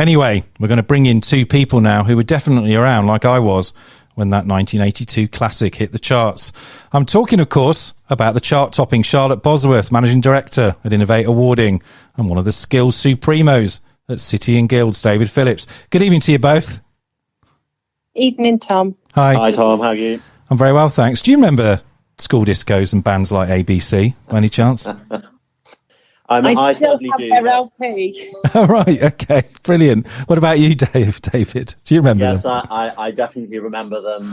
Anyway, we're going to bring in two people now who were definitely around, like I was, when that 1982 classic hit the charts. I'm talking, of course, about the chart-topping Charlotte Bosworth, Managing Director at Innovate Awarding, and one of the skills supremos at City and Guilds, David Phillips. Good evening to you both. Evening, Tom. Hi. Hi, Tom. How are you? I'm very well, thanks. Do you remember school discos and bands like ABC, by any chance? I still have their LP. All right, okay, brilliant. What about you, David? Do you remember them? Yes, I definitely remember them.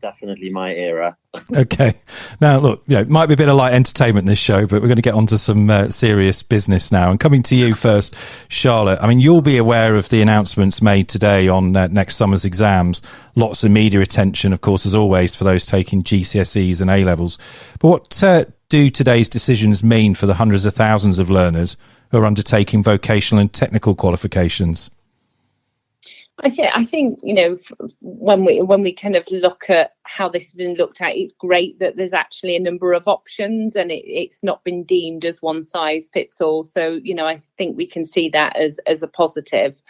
Definitely my era. Okay. Now, look, it might be a bit of light entertainment this show, but we're going to get on to some serious business now. And coming to you first, Charlotte, I mean, you'll be aware of the announcements made today on next summer's exams. Lots of media attention, of course, as always, for those taking GCSEs and A-levels. But what do today's decisions mean for the hundreds of thousands of learners who are undertaking vocational and technical qualifications? I think when we kind of look at how this has been looked at, it's great that there's actually a number of options and it's not been deemed as one size fits all. So I think we can see that as a positive.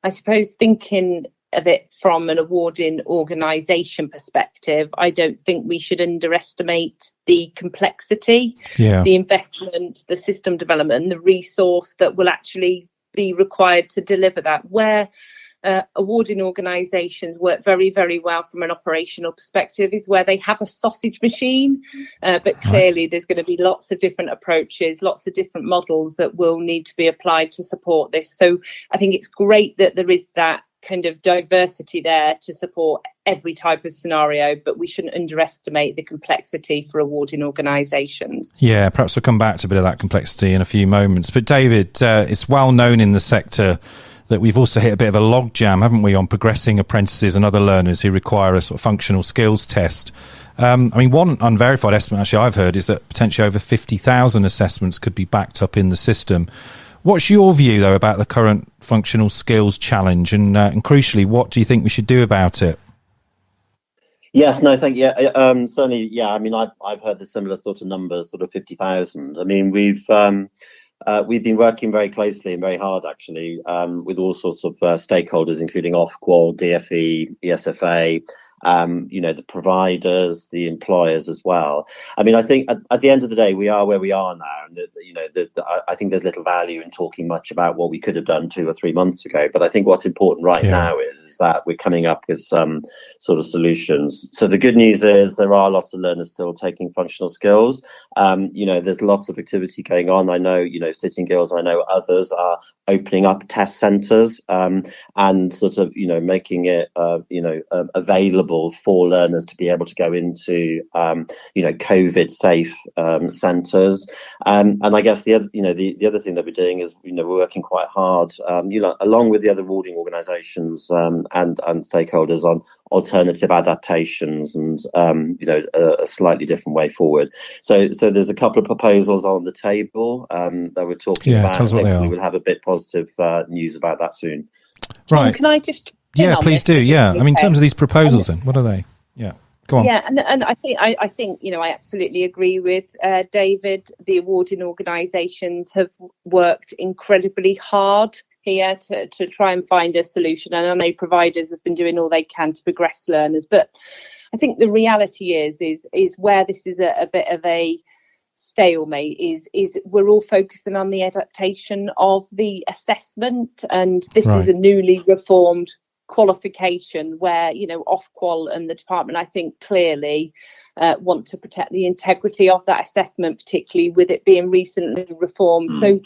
I suppose thinking of it from an awarding organisation perspective, I don't think we should underestimate the complexity, the investment, the system development, the resource that will actually be required to deliver that. Where awarding organisations work very, very well from an operational perspective is where they have a sausage machine, but clearly there's going to be lots of different approaches, lots of different models that will need to be applied to support this. So I think it's great that there is that kind of diversity there to support every type of scenario, but we shouldn't underestimate the complexity for awarding organisations. Yeah, perhaps we'll come back to a bit of that complexity in a few moments. But David, it's well known in the sector that we've also hit a bit of a logjam, haven't we, on progressing apprentices and other learners who require a sort of functional skills test. I mean, one unverified estimate actually I've heard is that potentially over 50,000 assessments could be backed up in the system. What's your view, though, about the current functional skills challenge? And crucially, what do you think we should do about it? Yes, no, thank you. Certainly, yeah. I mean, I've heard the similar sort of numbers, sort of 50,000. I mean, we've been working very closely and very hard, actually, with all sorts of stakeholders, including Ofqual, DFE, ESFA, the providers, the employers as well. I mean, I think at the end of the day, we are where we are now. And, I think there's little value in talking much about what we could have done 2 or 3 months ago. But I think what's important right now is that we're coming up with some sort of solutions. So the good news is there are lots of learners still taking functional skills. There's lots of activity going on. I know, City and Guilds, I know others are opening up test centres and sort of, making it, available for learners to be able to go into, COVID safe centres. And I guess the other thing that we're doing is, we're working quite hard, along with the other awarding organisations and stakeholders on alternative adaptations and, a slightly different way forward. So there's a couple of proposals on the table that we're talking about. Tell us what they are. We will have a bit positive news about that soon. Right. Tom, can I just... Yeah, please do. Yeah. I mean, in terms of these proposals, then, what are they? Yeah. Go on. Yeah, and I think I absolutely agree with David. The awarding organisations have worked incredibly hard here to try and find a solution, and I know providers have been doing all they can to progress learners. But I think the reality is where this is a bit of a stalemate is we're all focusing on the adaptation of the assessment, and this is a newly reformed qualification where Ofqual and the department, I think, clearly want to protect the integrity of that assessment, particularly with it being recently reformed. So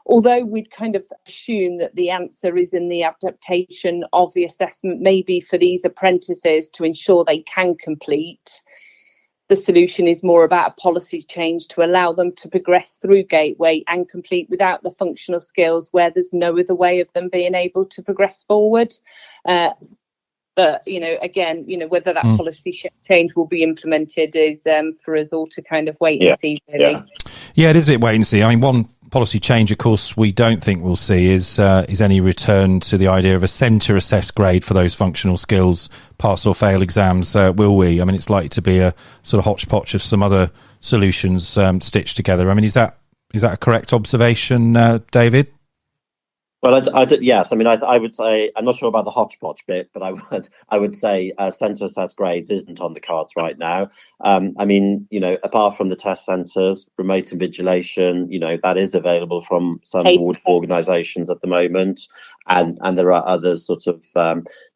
although we'd kind of assume that the answer is in the adaptation of the assessment, maybe for these apprentices to ensure they can complete, the solution is more about a policy change to allow them to progress through Gateway and complete without the functional skills where there's no other way of them being able to progress forward. But, again, whether that policy change will be implemented is for us all to kind of wait and see, really. Yeah, it is a bit wait and see. I mean, one policy change, of course, we don't think we'll see is any return to the idea of a centre assessed grade for those functional skills, pass or fail exams, will we? I mean, it's likely to be a sort of hodgepodge of some other solutions stitched together. I mean, is that a correct observation, David? Well, yes. I mean, I would say I'm not sure about the hodgepodge bit, but I would say centre assessed grades isn't on the cards right now. I mean, apart from the test centres, remote invigilation, that is available from some organisations at the moment, and there are others sort of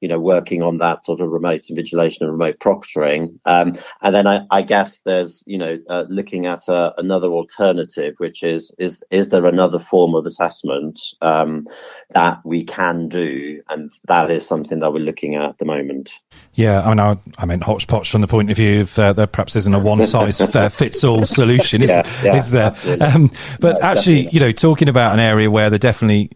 working on that sort of remote invigilation and remote proctoring. And then I guess there's looking at another alternative, which is there another form of assessment that we can do, and that is something that we're looking at the moment. Yeah, I meant hodgepodge from the point of view of there perhaps isn't a one size fits all solution, is there? But actually, talking about an area where there definitely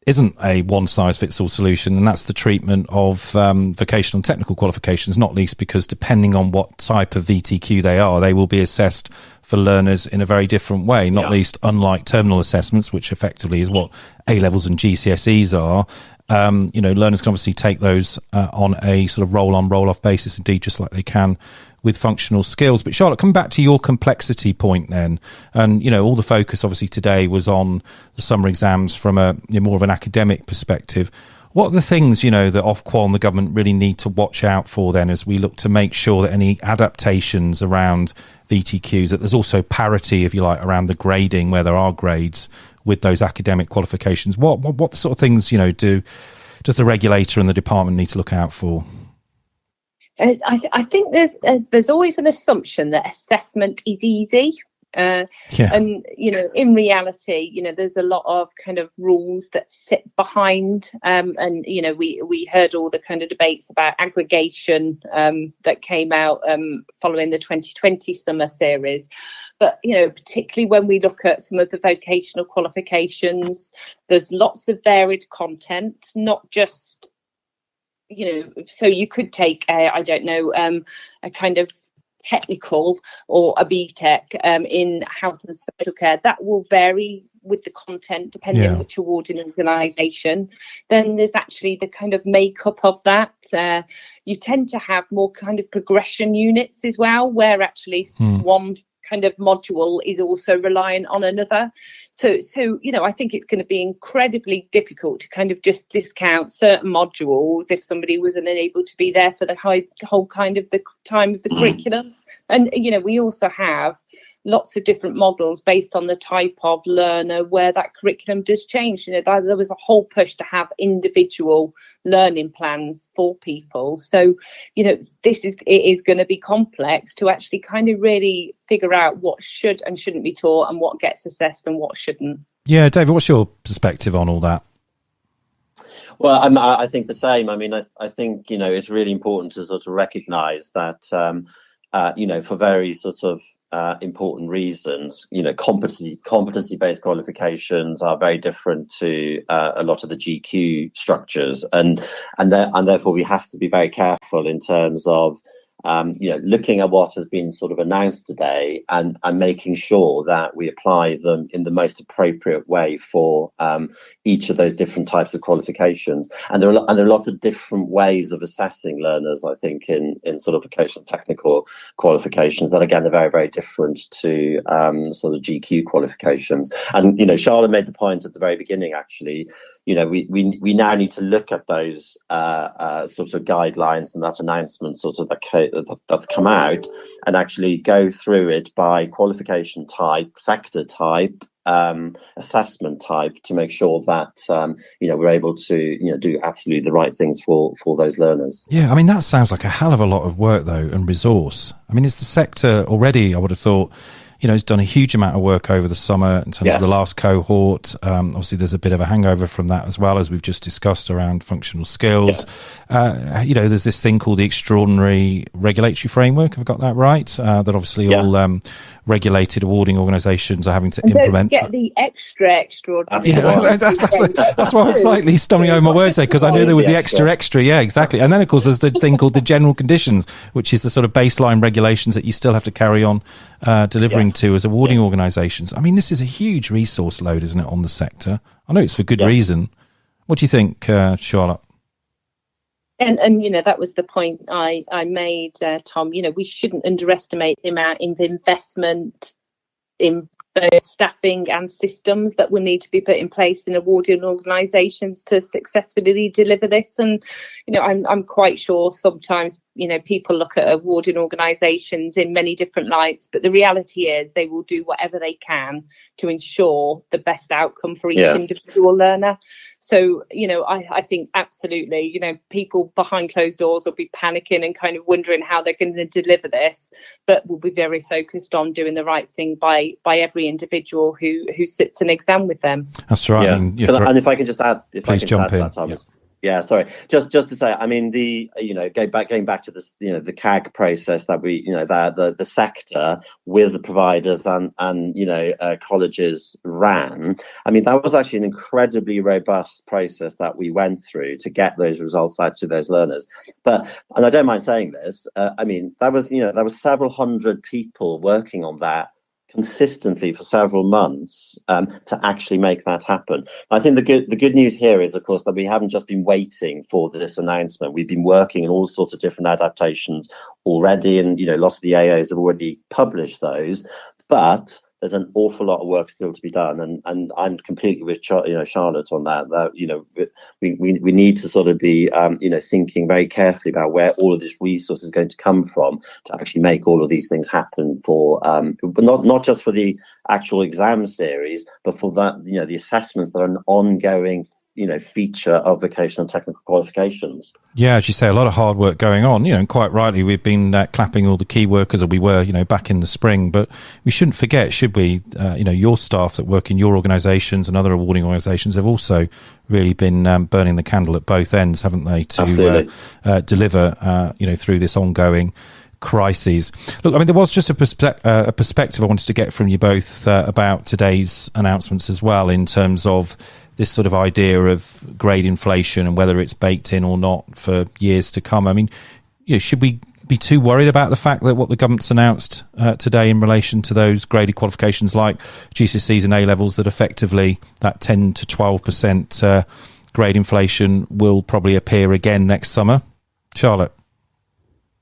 isn't a one size fits all solution, and that's the treatment of vocational and technical qualifications, not least because depending on what type of VTQ they are, they will be assessed for learners in a very different way, not least unlike terminal assessments, which effectively is what A-levels and GCSEs are. Learners can obviously take those on a sort of roll-on, roll-off basis, indeed, just like they can with functional skills. But Charlotte, come back to your complexity point then. And, all the focus obviously today was on the summer exams from a more of an academic perspective. What are the things, that Ofqual and the government really need to watch out for then as we look to make sure that any adaptations around VTQs, that there's also parity, if you like, around the grading where there are grades with those academic qualifications? What sort of things, does the regulator and the department need to look out for? I think there's always an assumption that assessment is easy. And, in reality, there's a lot of kind of rules that sit behind. We heard all the kind of debates about aggregation that came out following the 2020 summer series. But, particularly when we look at some of the vocational qualifications, there's lots of varied content, not just, so you could take, a kind of technical or a BTEC in health and social care. That will vary with the content depending on which awarding organisation. Then there's actually the kind of makeup of that. You tend to have more kind of progression units as well, where actually one kind of module is also reliant on another. So I think it's going to be incredibly difficult to kind of just discount certain modules if somebody was unable to be there for the whole kind of the time of the curriculum. And, we also have lots of different models based on the type of learner where that curriculum does change. There was a whole push to have individual learning plans for people. So, it is going to be complex to actually kind of really figure out what should and shouldn't be taught and what gets assessed and what shouldn't. Yeah, David, what's your perspective on all that? Well, I think the same. I mean, I think, it's really important to sort of recognise that, for very sort of important reasons, competency-based qualifications are very different to a lot of the GQ structures, and therefore we have to be very careful in terms of looking at what has been sort of announced today and making sure that we apply them in the most appropriate way for each of those different types of qualifications. And there are lots of different ways of assessing learners, I think, in sort of vocational technical qualifications that, again, are very, very different to sort of GQ qualifications. And, Charlotte made the point at the very beginning, actually, we now need to look at those sort of guidelines and that announcement sort of that's come out and actually go through it by qualification type, sector type, assessment type to make sure that we're able to do absolutely the right things for those learners. Yeah, I mean, that sounds like a hell of a lot of work though and resource. I mean, is the sector already, I would have thought, it's done a huge amount of work over the summer in terms of the last cohort. Obviously, there's a bit of a hangover from that as well, as we've just discussed around functional skills. There's this thing called the extraordinary regulatory framework. Have I got that right? That obviously all regulated awarding organisations are having to implement. Don't get the extraordinary. That's why I was slightly stumbling over my words there, because I knew there was the extra. Yeah, exactly. And then, of course, there's the thing called the general conditions, which is the sort of baseline regulations that you still have to carry on delivering to as awarding organisations. I mean, this is a huge resource load, isn't it, on the sector? I know it's for good reason. What do you think, Charlotte? And that was the point I made, Tom. We shouldn't underestimate the amount of investment in the staffing and systems that will need to be put in place in awarding organisations to successfully deliver this. And, I'm quite sure sometimes, people look at awarding organisations in many different lights, but the reality is they will do whatever they can to ensure the best outcome for each individual learner. So, I think absolutely, people behind closed doors will be panicking and kind of wondering how they're going to deliver this, but we'll be very focused on doing the right thing by every individual who sits an exam with them. That's right. Yeah. And if I can just add, that, Thomas. Yeah, sorry. Just to say, I mean, going back to this, the CAG process that we, the sector with the providers and colleges ran. I mean, that was actually an incredibly robust process that we went through to get those results out to those learners. And I don't mind saying this. I mean, there was several hundred people working on that consistently for several months to actually make that happen. I think the good news here is, of course, that we haven't just been waiting for this announcement. We've been working on all sorts of different adaptations already, and lots of the AOs have already published those. But there's an awful lot of work still to be done, and I'm completely with Charlotte on that. That we need to sort of be thinking very carefully about where all of this resource is going to come from to actually make all of these things happen for not just for the actual exam series, but for that the assessments that are an ongoing feature of vocational technical qualifications. Yeah, as you say, a lot of hard work going on, and quite rightly, we've been clapping all the key workers, or we were, back in the spring, but we shouldn't forget, should we, your staff that work in your organisations and other awarding organisations have also really been burning the candle at both ends, haven't they, to deliver, through this ongoing crises. Look, I mean, there was just a perspective I wanted to get from you both about today's announcements as well, in terms of this sort of idea of grade inflation and whether it's baked in or not for years to come. I mean, should we be too worried about the fact that what the government's announced today in relation to those graded qualifications like GCSEs and A-levels, that effectively that 10 to 12% grade inflation will probably appear again next summer? Charlotte?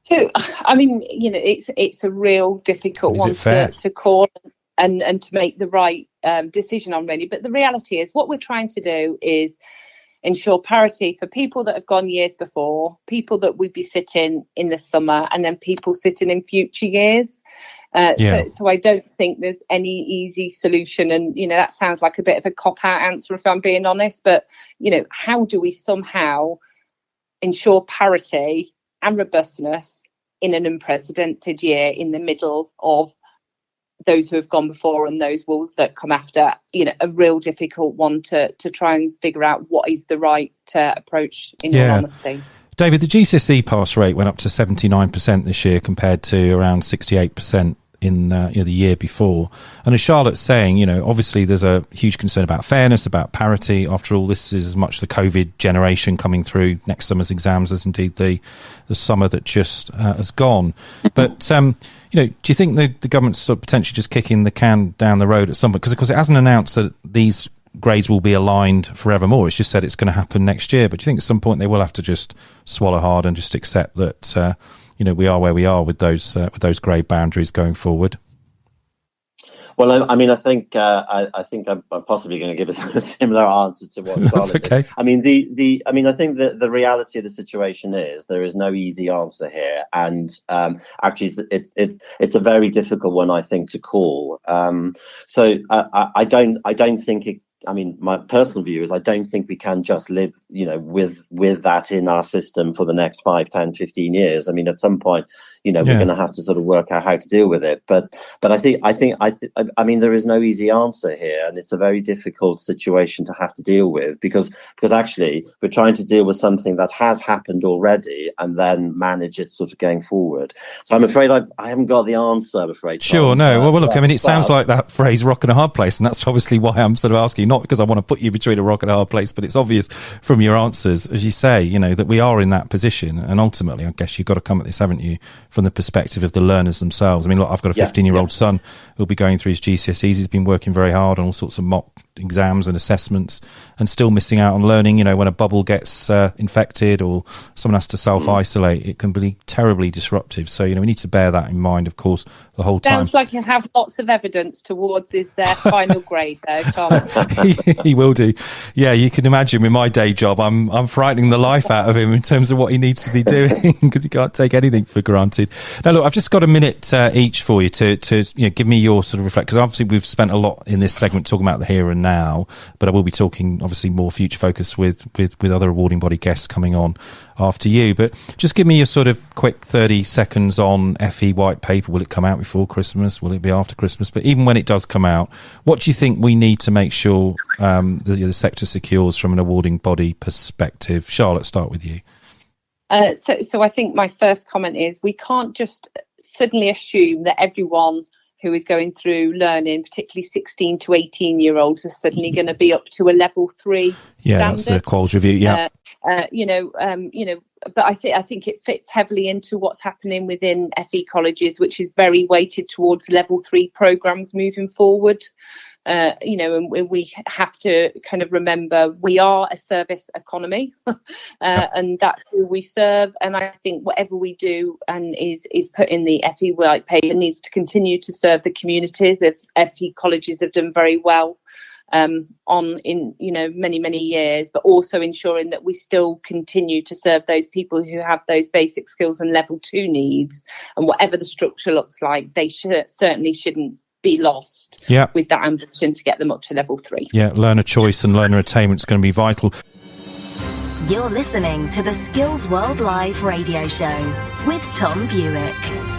So, I mean, it's a real difficult one to call and to make the right decision on, really. But the reality is, what we're trying to do is ensure parity for people that have gone years before, people that would be sitting in the summer, and then people sitting in future years. So I don't think there's any easy solution. And, that sounds like a bit of a cop-out answer, if I'm being honest. But, how do we somehow ensure parity and robustness in an unprecedented year in the middle of those who have gone before and those that come after? A real difficult one to try and figure out what is the right approach, in all honesty. David, the GCSE pass rate went up to 79% this year compared to around 68% in the year before. And as Charlotte's saying, obviously there's a huge concern about fairness, about parity. After all, this is as much the COVID generation coming through next summer's exams as indeed the summer that just has gone. But, do you think the government's sort of potentially just kicking the can down the road at some point? Because, of course, it hasn't announced that these grades will be aligned forevermore. It's just said it's going to happen next year. But do you think at some point they will have to just swallow hard and just accept that we are where we are with those grade boundaries going forward? Well, I mean, I think I'm possibly going to give a similar answer to what Charlotte did. Okay. I mean, I think that the reality of the situation is there is no easy answer here, and actually, it's a very difficult one, I think, to call. So I don't think it. I mean, my personal view is I don't think we can just live, with that in our system for the next 5, 10, 15 years. I mean, at some point, we're going to have to sort of work out how to deal with it. But I mean, there is no easy answer here, and it's a very difficult situation to have to deal with because actually we're trying to deal with something that has happened already and then manage it sort of going forward. So I'm afraid I haven't got the answer, I'm afraid. Sure, no. Well, look, I mean, it sounds like that phrase "rock and a hard place," and that's obviously why I'm sort of asking. Not because I want to put you between a rock and a hard place, but it's obvious from your answers, as you say, that we are in that position. And ultimately, I guess you've got to come at this, haven't you, from the perspective of the learners themselves. I mean, look, I've got a 15-year-old son who'll be going through his GCSEs. He's been working very hard on all sorts of mock exams and assessments, and still missing out on learning. When a bubble gets infected or someone has to self-isolate, it can be terribly disruptive. So, we need to bear that in mind, of course, the whole time. Sounds like you have lots of evidence towards his final grade there, Tom. He will do. Yeah, you can imagine with my day job, I'm frightening the life out of him in terms of what he needs to be doing because he can't take anything for granted. Now, look, I've just got a minute each for you to give me your sort of reflect, because obviously we've spent a lot in this segment talking about the here and now, but I will be talking obviously more future focus with other awarding body guests coming on after you. But just give me your sort of quick 30 seconds on FE white paper. Will it come out before Christmas? Will it be after Christmas? But even when it does come out, what do you think we need to make sure the sector secures from an awarding body perspective? Charlotte, start with you. So I think my first comment is we can't just suddenly assume that everyone who is going through learning, particularly 16 to 18-year-olds, are suddenly going to be up to a level 3 yeah, standard. That's the quals review. Yeah, but I think it fits heavily into what's happening within FE colleges, which is very weighted towards level 3 programs moving forward. And we have to kind of remember we are a service economy, and that's who we serve. And I think whatever we do and is put in the FE white paper needs to continue to serve the communities. As FE colleges have done very well many years, but also ensuring that we still continue to serve those people who have those basic skills and level 2 needs. And whatever the structure looks like, they certainly shouldn't be lost with that ambition to get them up to level 3. Yeah, learner choice and learner attainment is going to be vital. You're listening to the Skills World Live radio show with Tom Bewick.